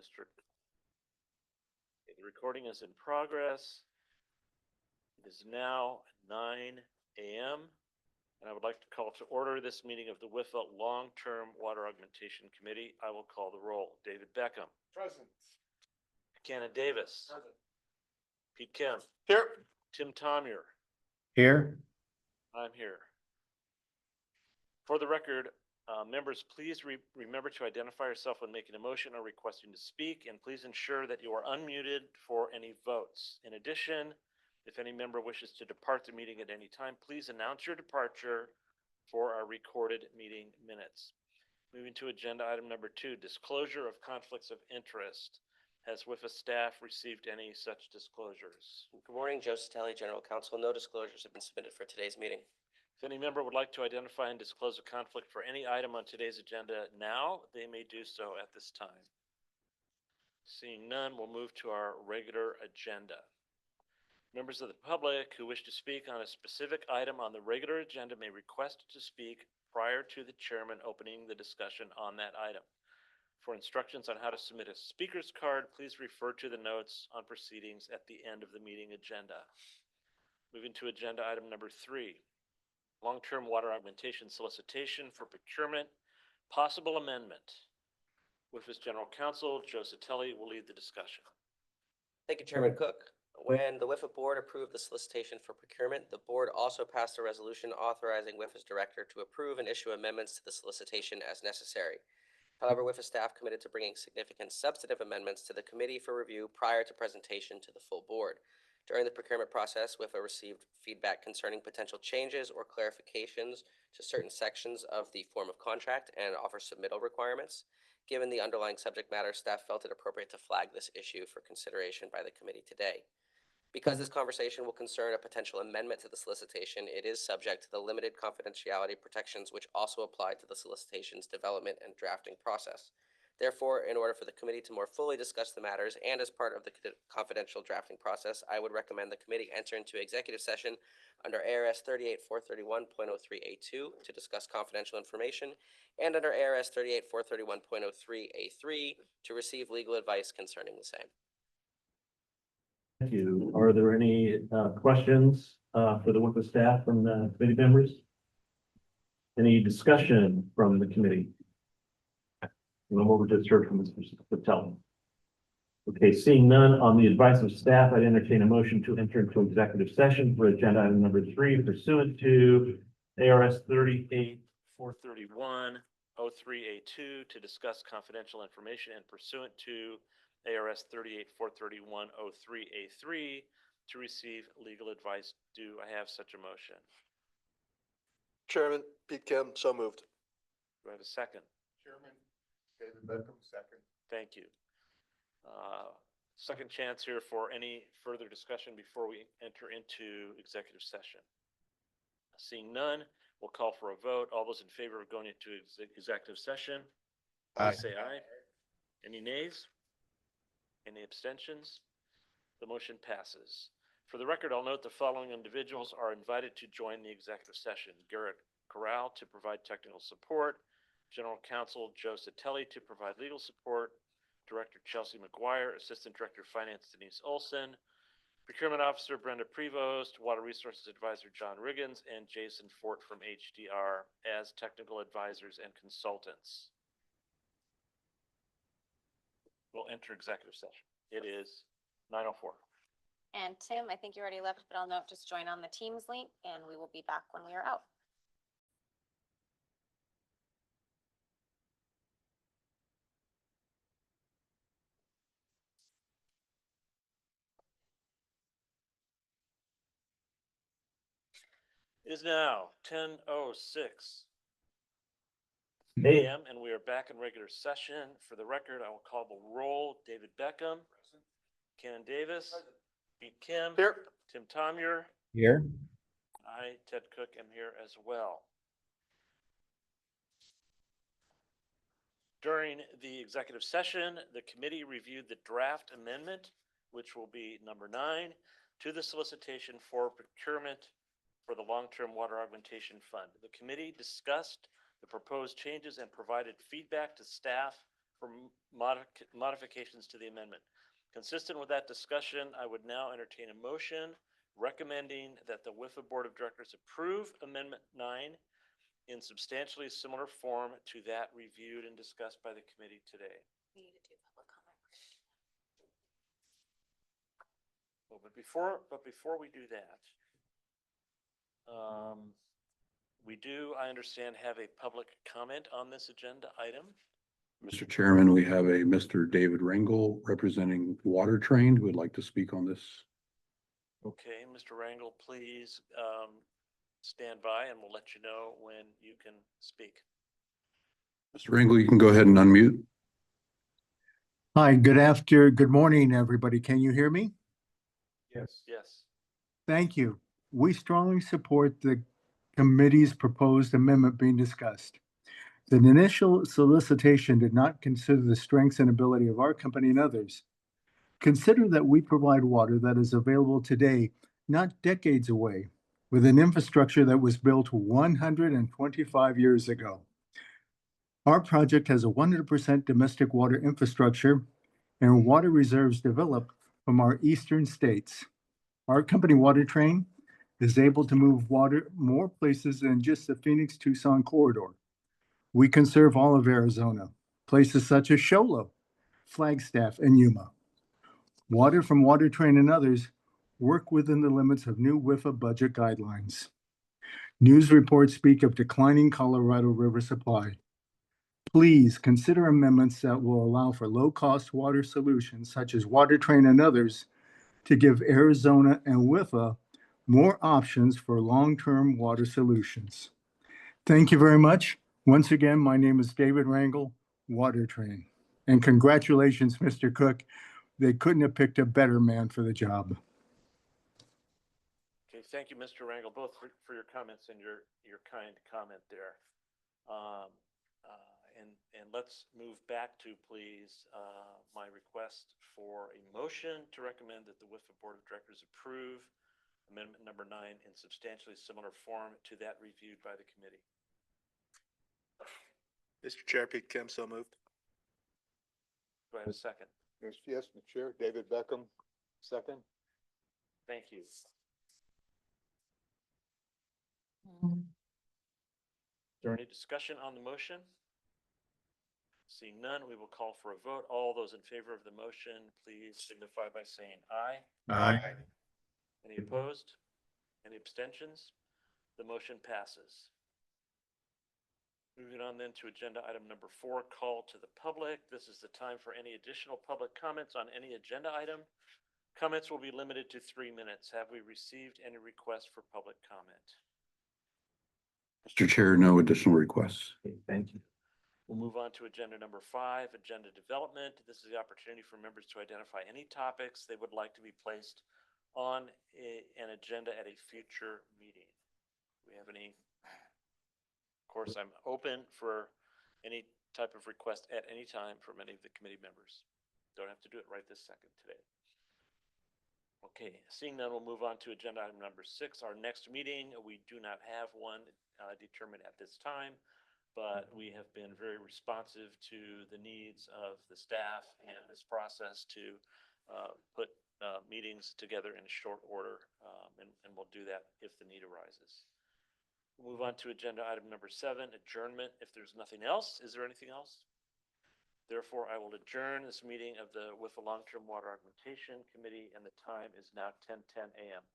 Mr. Okay, the recording is in progress. It is now 9 a.m. and I would like to call to order this meeting of the WIFA Long-Term Water Augmentation Committee. I will call the roll. David Beckham. Present. Buchanan Davis. Present. Pete Kim. Here. Tim Tomyer. Here. I'm here. For the record, members, please remember to identify yourself when making a motion or requesting to speak, and please ensure that you are unmuted for any votes. In addition, if any member wishes to depart the meeting at any time, please announce your departure for our recorded meeting minutes. Moving to agenda item number 2, disclosure of conflicts of interest. Has WIFA staff received any such disclosures? Good morning, Joe Satelli, General Counsel. No disclosures have been submitted for today's meeting. If any member would like to identify and disclose a conflict for any item on today's agenda now, they may do so at this time. Seeing none, we'll move to our regular agenda. Members of the public who wish to speak on a specific item on the regular agenda may request to speak prior to the chairman opening the discussion on that item. For instructions on how to submit a speaker's card, please refer to the notes on proceedings at the end of the meeting agenda. Moving to agenda item number 3, long-term water augmentation solicitation for procurement, possible amendment. WIFA's General Counsel, Joe Satelli, will lead the discussion. Thank you, Chairman Cook. When the WIFA board approved the solicitation for procurement, the board also passed a resolution authorizing WIFA's director to approve and issue amendments to the solicitation as necessary. However, WIFA staff committed to bringing significant substantive amendments to the committee for review prior to presentation to the full board. During the procurement process, WIFA received feedback concerning potential changes or clarifications to certain sections of the form of contract and offer submittal requirements. Given the underlying subject matter, staff felt it appropriate to flag this issue for consideration by the committee today. Because this conversation will concern a potential amendment to the solicitation, it is subject to the limited confidentiality protections which also apply to the solicitation's development and drafting process. Therefore, in order for the committee to more fully discuss the matters and as part of the confidential drafting process, I would recommend the committee enter into executive session under ARS 38-431.03A2 to discuss confidential information and under ARS 38-431.03A3 to receive legal advice concerning the same. Thank you. Are there any questions for the WIFA staff from the committee members? Any discussion from the committee? What we just heard from Mr. Patel. Okay, seeing none, on the advice of staff, I'd entertain a motion to enter into executive session for agenda item number 3 pursuant to ARS 38-431.03A2 to discuss confidential information and pursuant to ARS 38-431.03A3 to receive legal advice. Do I have such a motion? Chairman, Pete Kim, so moved. Do I have a second? Chairman, David Beckham, second. Thank you. Second chance here for any further discussion before we enter into executive session. Seeing none, we'll call for a vote. All those in favor of going into executive session, please say aye. Any nays? Any abstentions? The motion passes. For the record, I'll note the following individuals are invited to join the executive session. Garrett Corral to provide technical support, General Counsel Joe Satelli to provide legal support, Director Chelsea McGuire, Assistant Director of Finance Denise Olson, Procurement Officer Brenda Prevost, Water Resources Advisor John Riggins, and Jason Fort from HDR as technical advisors and consultants. We'll enter executive session. It is 9:04. And Tim, I think you already left, but I'll note just join on the Teams link and we will be back when we are out. It is now 10:06 a.m. and we are back in regular session. For the record, I will call the roll. David Beckham. Present. Buchanan Davis. Present. Pete Kim. Here. Tim Tomyer. Here. I, Ted Cook, am here as well. During the executive session, the committee reviewed the draft amendment, which will be number 9, to the solicitation for procurement for the Long-Term Water Augmentation Fund. The committee discussed the proposed changes and provided feedback to staff for modifications to the amendment. Consistent with that discussion, I would now entertain a motion recommending that the WIFA Board of Directors approve Amendment 9 in substantially similar form to that reviewed and discussed by the committee today. We need to do public comment. Well, but before we do that, we do, I understand, have a public comment on this agenda item. Mr. Chairman, we have a Mr. David Rangel representing Water Train who would like to speak on this. Okay, Mr. Rangel, please stand by and we'll let you know when you can speak. Mr. Rangel, you can go ahead and unmute. Hi, good morning, everybody. Can you hear me? Yes. Yes. Thank you. We strongly support the committee's proposed amendment being discussed. The initial solicitation did not consider the strengths and ability of our company and others. Consider that we provide water that is available today, not decades away, with an infrastructure that was built 125 years ago. Our project has a 100% domestic water infrastructure and water reserves developed from our eastern states. Our company, Water Train, is able to move water more places than just the Phoenix-Tucson corridor. We can serve all of Arizona, places such as Show Low, Flagstaff, and Yuma. Water from Water Train and others work within the limits of new WIFA budget guidelines. News reports speak of declining Colorado River supply. Please consider amendments that will allow for low-cost water solutions such as Water Train and others to give Arizona and WIFA more options for long-term water solutions. Thank you very much. Once again, my name is David Rangel, Water Train. And congratulations, Mr. Cook. They couldn't have picked a better man for the job. Okay, thank you, Mr. Rangel, both for your comments and your kind comment there. And let's move back to, please, my request for a motion to recommend that the WIFA Board of Directors approve Amendment number 9 in substantially similar form to that reviewed by the committee. Mr. Chair, Pete Kim, so moved. Do I have a second? Yes, Mr. Chair, David Beckham, second. Thank you. Is there any discussion on the motion? Seeing none, we will call for a vote. All those in favor of the motion, please signify by saying aye. Aye. Any opposed? Any abstentions? The motion passes. Moving on then to agenda item number 4, call to the public. This is the time for any additional public comments on any agenda item. Comments will be limited to 3 minutes. Have we received any requests for public comment? Mr. Chair, no additional requests. Okay, thank you. We'll move on to agenda number 5, agenda development. This is the opportunity for members to identify any topics they would like to be placed on an agenda at a future meeting. Do we have any? Of course, I'm open for any type of request at any time from any of the committee members. Don't have to do it right this second today. Okay, seeing none, we'll move on to agenda item number 6, our next meeting. We do not have one determined at this time, but we have been very responsive to the needs of the staff and this process to put meetings together in short order, and we'll do that if the need arises. We'll move on to agenda item number 7, adjournment. If there's nothing else, is there anything else? Therefore, I will adjourn this meeting of the WIFA Long-Term Water Augmentation Committee, and the time is now 10:10 a.m.